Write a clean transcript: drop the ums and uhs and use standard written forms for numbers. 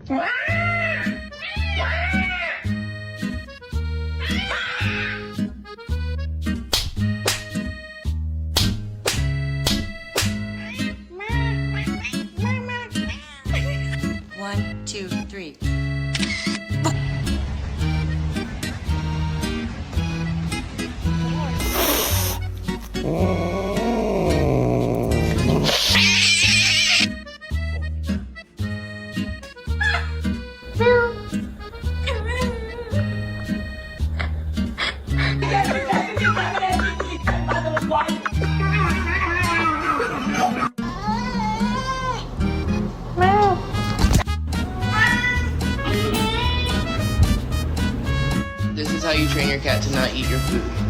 One, two, three. This is how you train your cat to not eat your food.